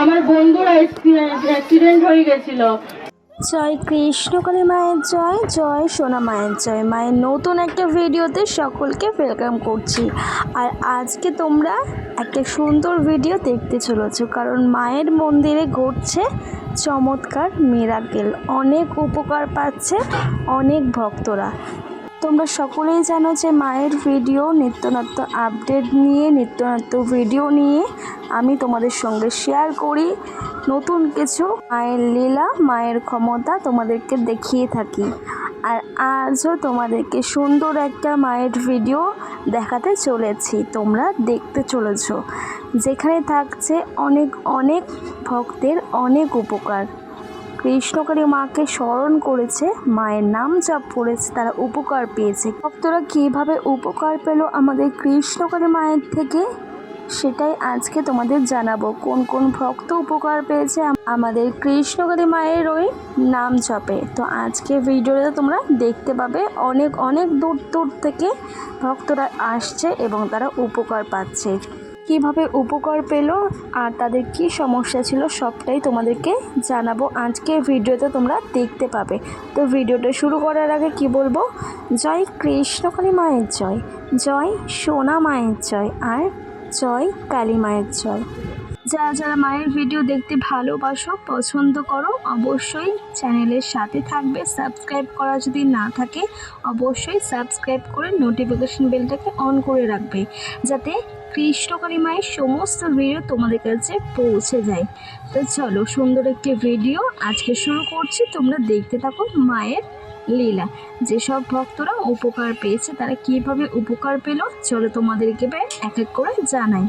আমার বন্ধুর অ্যাক্সিডেন্ট হয়ে গেছিল। জয় কৃষ্ণকালী মায়ের জয়, জয় সোনা মায়ের জয়। মায়ের নতুন একটা ভিডিওতে সকলকে ওয়েলকাম করছি। আর আজকে তোমরা একটা সুন্দর ভিডিও দেখতে চলেছো, কারণ মায়ের মন্দিরে ঘটছে চমৎকার মিরাকেল। অনেক উপকার পাচ্ছে অনেক ভক্তরা। তোমরা সকলেই জানো যে মায়ের ভিডিও নিত্য নত্য আপডেট নিয়ে, নিত্য নত্য ভিডিও নিয়ে আমি তোমাদের সঙ্গে শেয়ার করি। নতুন কিছু মায়ের লীলা, মায়ের ক্ষমতা তোমাদেরকে দেখিয়ে থাকি। আর আজও তোমাদেরকে সুন্দর একটা মায়ের ভিডিও দেখাতে চলেছি, তোমরা দেখতে চলেছ, যেখানে থাকছে অনেক অনেক ভক্তের অনেক উপকার। কৃষ্ণকালী মাকে স্মরণ করেছে, মায়ের নাম জপ করেছে, তারা উপকার পেয়েছে। ভক্তরা কীভাবে উপকার পেল আমাদের কৃষ্ণকালী মায়ের থেকে, সেটাই আজকে তোমাদের জানাবো। কোন কোন ভক্ত উপকার পেয়েছে আমাদের কৃষ্ণকালী মায়ের ওই নাম জপে। তো আজকে ভিডিওতে তোমরা দেখতে পাবে অনেক অনেক দূর দূর থেকে ভক্তরা আসছে এবং তারা উপকার পাচ্ছে। কিভাবে উপকার পেল আর তাদের কি সমস্যা ছিল সবটাই তোমাদেরকে জানাবো আজকে ভিডিওতে, তোমরা দেখতে পাবে। তো ভিডিওটা শুরু করার আগে কি বলবো, জয় কৃষ্ণকালী মায়ের জয়, জয় সোনা মায়ের জয়, আর জয় কালী মায়ের জয়। যারা যারা মায়ের ভিডিও দেখতে ভালোবাসো, পছন্দ করো, অবশ্যই চ্যানেলের সাথে থাকবে। সাবস্ক্রাইব করা যদি না থাকে অবশ্যই সাবস্ক্রাইব করে নোটিফিকেশন বেলটাকে অন করে রাখবে, যাতে কৃষ্ণকালী মায়ের সমস্ত ভিডিও তোমাদের কাছে পৌঁছে যায়। তো চলো, সুন্দর একটি ভিডিও আজকে শুরু করছি, তোমরা দেখতে থাকো মায়ের লীলা। যেসব ভক্তরা উপকার পেয়েছে তারা কিভাবে উপকার পেল, চলো তোমাদেরকে এক এক করে জানাই।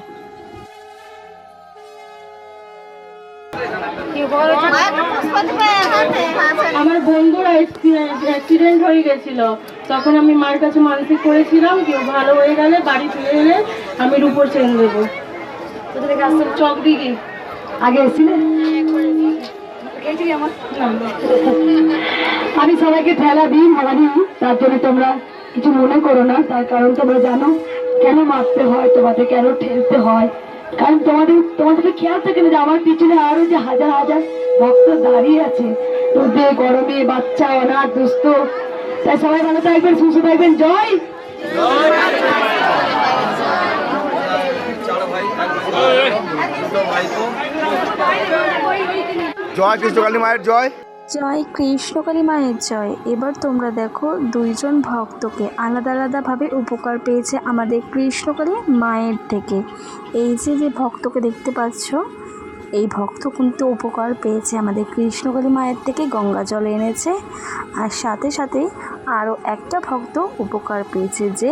আমার বন্ধুর অ্যাক্সিডেন্ট হয়ে গেছিল, তখন আমি মায়ের কাছে মানসিক করেছিলাম কেউ ভালো হয়ে গেলে বাড়ি ফিরে এলে আমি রূপোর চেন দেবো। চক দিকে আগে এসেছিলে, আমি সবাইকে ঠেলা দিই ভবানী, তার জন্য তোমরা কিছু মনে করো না। তার কারণ তোমরা জানো কেন মারতে হয়, তোমাদের কেন ঠেলতে হয়। কারণ তোমাদের খেয়াল থাকে না যে আমার পিছনে আরো যে হাজার হাজার ভক্ত দাঁড়িয়ে আছে, রোদে গরমে, বাচ্চা অনাথ দুস্থ। তাই সবাই ভালো থাকবেন, সুস্থ থাকবেন। জয় জয় কৃষ্ণকালী মায়ের জয়, জয় কৃষ্ণকালী মায়ের জয়। এবার তোমরা দেখো দুইজন ভক্তকে আলাদা আলাদাভাবে উপকার পেয়েছে আমাদের কৃষ্ণকালী মায়ের থেকে। এই যে যে ভক্তকে দেখতে পাচ্ছ, এই ভক্ত কিন্তু উপকার পেয়েছে আমাদের কৃষ্ণকালী মায়ের থেকে, গঙ্গা জল এনেছে। আর সাথে সাথে আরও একটা ভক্ত উপকার পেয়েছে, যে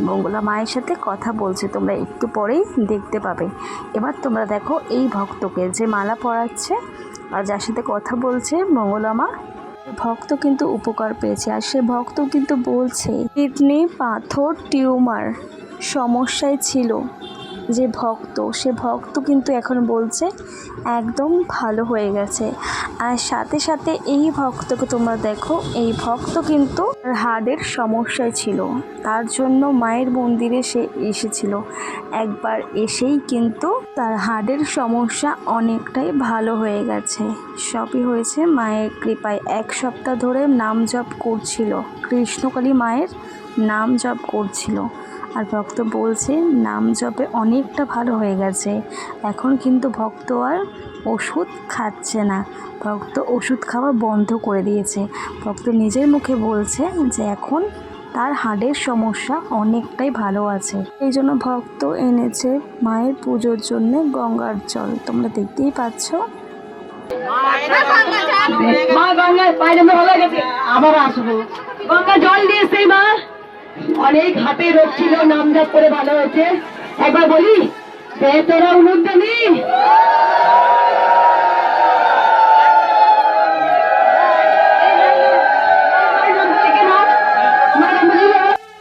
মঙ্গলা মায়ের সাথে কথা বলছে, তোমরা একটু পরেই দেখতে পাবে। এবার তোমরা দেখো এই ভক্তকে যে মালা পরাচ্ছে আর যার সাথে কথা বলছে মঙ্গলা মা, ভক্ত কিন্তু উপকার পেয়েছে। আর সে ভক্ত কিন্তু বলছে কিডনি পাথর টিউমার সমস্যায় ছিল যে ভক্ত, সে ভক্ত কিন্তু এখন বলছে একদম ভালো হয়ে গেছে। আর সাথে সাথে এই ভক্তকে তোমরা দেখো, এই ভক্ত কিন্তু হার্টের সমস্যায় ছিল, তার জন্য মায়ের মন্দিরে সে এসেছিল। একবার এসেই কিন্তু তার হার্টের সমস্যা অনেকটাই ভালো হয়ে গেছে। সবই হয়েছে মায়ের কৃপায়। 1 সপ্তাহ ধরে নাম জপ করছিল, কৃষ্ণকালী মায়ের নাম জপ করছিল। আর ভক্ত বলছে নাম জপে অনেকটা ভালো হয়ে গেছে। এখন কিন্তু ভক্ত আর ওষুধ খাচ্ছে না, ভক্ত ওষুধ খাওয়া বন্ধ করে দিয়েছে। ভক্ত নিজের মুখে বলছে যে এখন তার হার্টের সমস্যা অনেকটাই ভালো আছে। এই জন্য ভক্ত এনেছে মায়ের পুজোর জন্য গঙ্গার জল, তোমরা দেখতেই পাচ্ছ। মা গঙ্গার বাইরে ভালো গেছে, আবার আসবো। গঙ্গা জল দিয়েছে মা, অনেক হাতে রোগ ছিল, নাম জপ করে ভালো হয়েছে। একবার বলি তোরা উন্নতি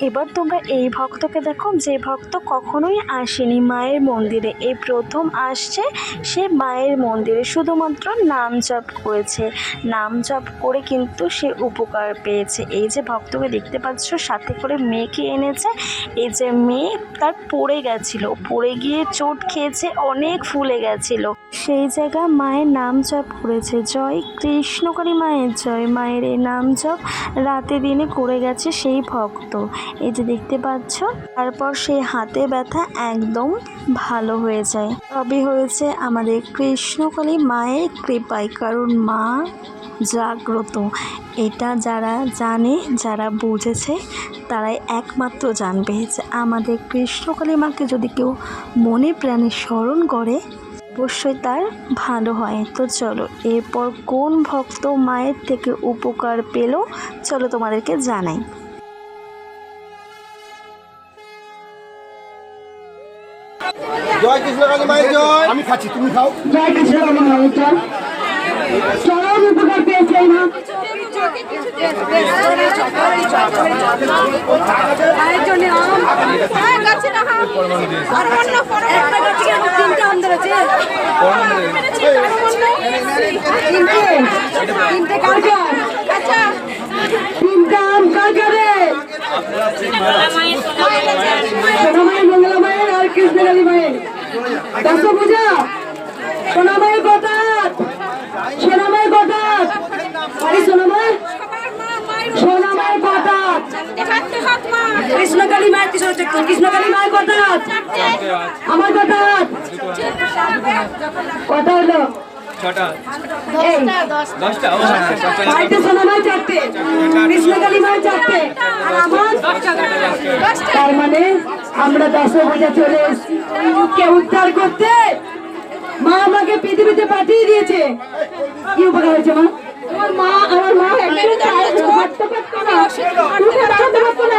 এবার তোমরা এই ভক্তকে দেখো, যে ভক্ত কখনোই আসেনি মায়ের মন্দিরে, এই প্রথম আসছে সে মায়ের মন্দিরে, শুধুমাত্র নাম জপ করেছে, নাম জপ করে কিন্তু সে উপকার পেয়েছে। এই যে ভক্তকে দেখতে পাচ্ছ সাথে করে মেয়েকে এনেছে, এই যে মেয়ে তার পড়ে গেছিলো, পড়ে গিয়ে চোট খেয়েছে, অনেক ফুলে গেছিলো, সেই জায়গায় মায়ের নাম জপ করেছে। জয় কৃষ্ণকালী মায়ের জয়। মায়ের এই নাম জপ রাতে দিনে করে গেছে সেই ভক্ত, এই যে দেখতে পাচ্ছ। তারপর সেই হাতে ব্যথা একদম ভালো হয়ে যায়। তবে হয়েছে আমাদের কৃষ্ণকালী মায়ের কৃপায়, কারণ মা জাগ্রত। এটা যারা জানে, যারা বুঝেছে, তারাই একমাত্র জানবে যে আমাদের কৃষ্ণকালী মাকে যদি কেউ মনে প্রাণে স্মরণ করে অবশ্যই তার ভালো হয়। তো চলো এরপর কোন ভক্ত মায়ের থেকে উপকার পেল চলো তোমাদেরকে জানাই। জয় কৃষ্ণকালী মায়ের জয়। আমি খাচ্ছি, তুমি খাও। জয় কৃষ্ণকালী মায়ের জয়। চরম উপকার পেয়েছে এই মা। তিনটা আম কাজরে সোনামায়ের, মঙ্গলা মায়ের আর কৃষ্ণকালী মায়ের দশভূজা। সোনামায়ের কথা, সোনামায়ের কথা, আরে সোনামায়, সোনামায়ের কথা, কৃষ্ণকালী মায়ের, কৃষ্ণকালী মায়ের কথা, আমার কথা, কথা হলো বাড়িতে সোনামায় চারটে, কৃষ্ণকালী মায়ের চারটে, আর আমার তার মানে আমরা দশভূজা চলে এসেছি কে উদ্ধার করতে। মা আমাকে পৃথিবীতে পাঠিয়ে দিয়েছে। কি উপকার হয়েছে মা? আমার মা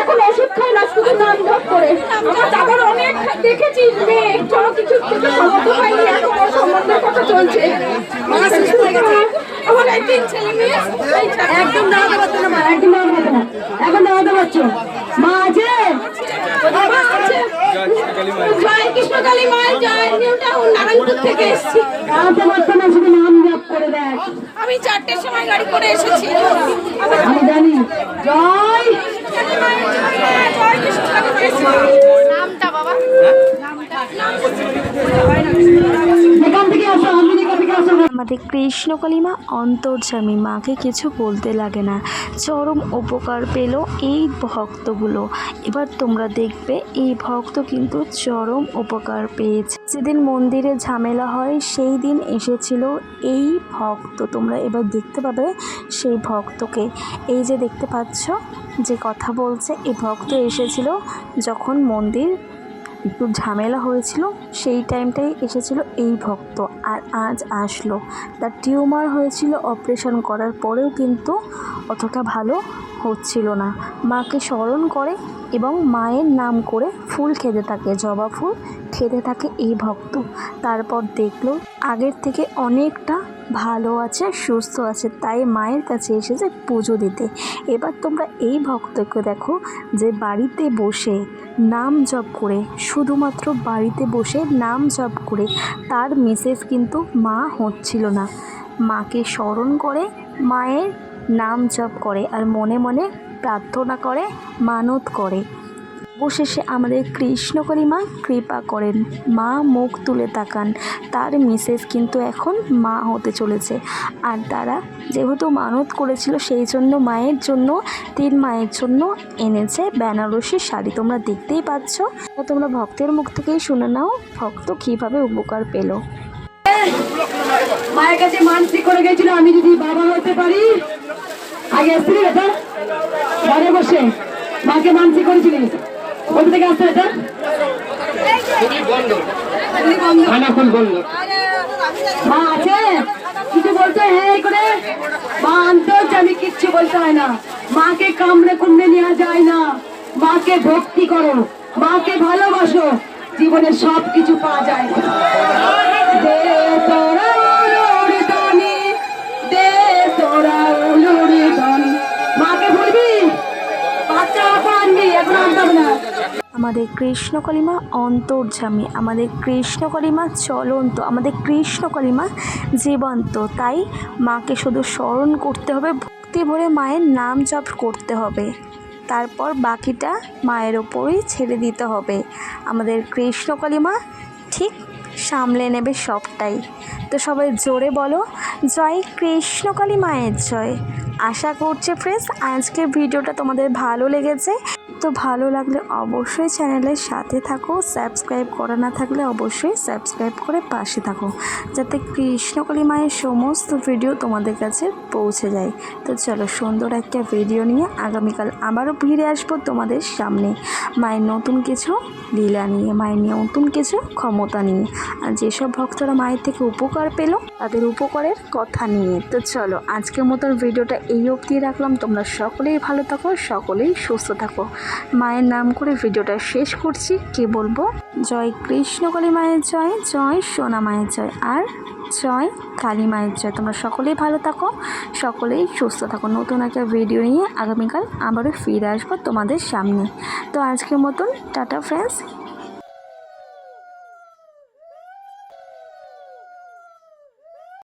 এখন ওষুধ খায় না, শুধু নাম জপ করে। আমার দাদার অনেক দেখেছি মেয়ে, চলো কিছু সম্বন্ধ পাইনি, এখন ওর সম্বন্ধের কথা চলছে। আমার এই 3 ছেলে মেয়ে একদম দাঁড়াতে পারতো না মা, একদম দাঁড়াতে পারতো না, এখন দাঁড়াতে পারছো। মা আছে, মা আছে। জয় কৃষ্ণকালী মায়ের জয়। নিউ টাউন নারায়ণপুর থেকে এসেছি। দাঁড়াতে পারতো না, শুধু নাম জপ করে দেখ। আমি 4টের সময় গাড়ি করে এসেছি, আমি জানি। জয় জয় কৃষ্ণকালী মায়ের নামটা বাবা, এখান থেকে আসো, আমি এখান থেকে আসো। আমাদের কৃষ্ণকালী মা অন্তর্যামী, মাকে কিছু বলতে লাগে না, চরম উপকার পেল এই ভক্তগুলো। এবার তোমরা দেখবে এই ভক্ত কিন্তু চরম উপকার পেয়েছে। যেদিন মন্দিরে ঝামেলা হয় সেই দিন এসেছিল এই ভক্ত, তোমরা এবার দেখতে পাবে সেই ভক্তকে। এই যে দেখতে পাচ্ছ যে কথা বলছে, এই ভক্ত এসেছিল যখন মন্দির একটু ঝামেলা হয়েছিল, সেই টাইমটাই এসেছিল এই ভক্ত, আর আজ আসলো। তার টিউমার হয়েছিল, অপারেশন করার পরেও কিন্তু অতটা ভালো হচ্ছিল না। মাকে স্মরণ করে এবং মায়ের নাম করে ফুল খেতে থাকে, জবা ফুল খেতে থাকে এই ভক্ত। তারপর দেখলো আগের থেকে অনেকটা ভালো আছে, সুস্থ আছে, তাই মায়ের কাছে এসেছে পুজো দিতে। এবার তোমরা এই ভক্তকে দেখো যে বাড়িতে বসে নাম জপ করে, শুধুমাত্র বাড়িতে বসে নাম জপ করে, তার মিসেস কিন্তু মা হচ্ছিল না। মাকে স্মরণ করে, মায়ের নাম জপ করে, আর মনে মনে প্রার্থনা করে, মানত করে। অবশেষে আমাদের কৃষ্ণকালী মা কৃপা করেন, মা মুখ তুলে তাকান, তার মিসেস কিন্তু এখন মা হতে চলেছে। আর তারা যেহেতু মানত করেছিল সেই জন্য মায়ের জন্য, 3 মায়ের জন্য এনেছে বেনারসি শাড়ি। তোমরা দেখতেই পাচ্ছ, তোমরা ভক্তের মুখ থেকেই শুনে নাও ভক্ত কীভাবে উপকার পেল। মায়ের কাছে মানসিক করে গেছিল আমি যদি বাবা হতে পারি। আগে আসছিলি এটা ঘরে বসে মাকে মানসিক করেছিলি, কোথা থেকে আসছে এটা? মা আছে কিছু বলতে, হ্যাঁ করে মা অন্তর্যামী, কিচ্ছু বলতে হয় না। মাকে কামড়ে কুমড়ে নেওয়া যায় না। মাকে ভক্তি করো, মাকে ভালোবাসো, জীবনে সব কিছু পাওয়া যায়। দে তোরা উলুর দানি, দে তোরা উলুর দানি। মাকে বলবি বাচ্চা পানবি, এখন আমাদের কৃষ্ণকালী মা অন্তর্যামী, আমাদের কৃষ্ণকালী মা চলন্ত, আমাদের কৃষ্ণকালী মা জীবন্ত। তাই মাকে শুধু স্মরণ করতে হবে, ভক্তি ভরে মায়ের নাম জপ করতে হবে, তারপর বাকিটা মায়ের ওপরই ছেড়ে দিতে হবে। আমাদের কৃষ্ণকালী মা ঠিক সামলে নেবে সবটাই। তো সবাই জোরে বলো জয় কৃষ্ণকালী মায়ের জয়। আশা করছি ফ্রেন্ডস আজকের ভিডিওটা তোমাদের ভালো লেগেছে। তো ভালো লাগলে অবশ্যই চ্যানেলের সাথে থাকো, সাবস্ক্রাইব করা না থাকলে অবশ্যই সাবস্ক্রাইব করে পাশে থাকো, যাতে কৃষ্ণকালী মায়ের সমস্ত ভিডিও তোমাদের কাছে পৌঁছে যায়। তো চলো সুন্দর একটা ভিডিও নিয়ে আগামীকাল আবারও ফিরে আসবো তোমাদের সামনে, মায়ের নতুন কিছু লীলা নিয়ে, মায়ের নতুন কিছু ক্ষমতা নিয়ে, আর যেসব ভক্তরা মায়ের থেকে উপকার পেল তাদের উপকারের কথা নিয়ে। তো চলো আজকের মতন ভিডিওটা এই অবধি রাখলাম। তোমরা সকলেই ভালো থাকো, সকলেই সুস্থ থাকো। মায়ের নাম করে ভিডিওটা শেষ করছি। কি বলবো? জয় কৃষ্ণকালী মায়ের জয়, জয় সোনা মায়ের জয়, আর জয় কালী মায়ের জয়। তোমরা সকলেই ভালো থাকো, সকলেই সুস্থ থাকো। নতুন একটা ভিডিও নিয়ে আগামীকাল আবারও ফিরে আসবো তোমাদের সামনে। তো আজকের মতন টাটা ফ্রেন্ডস।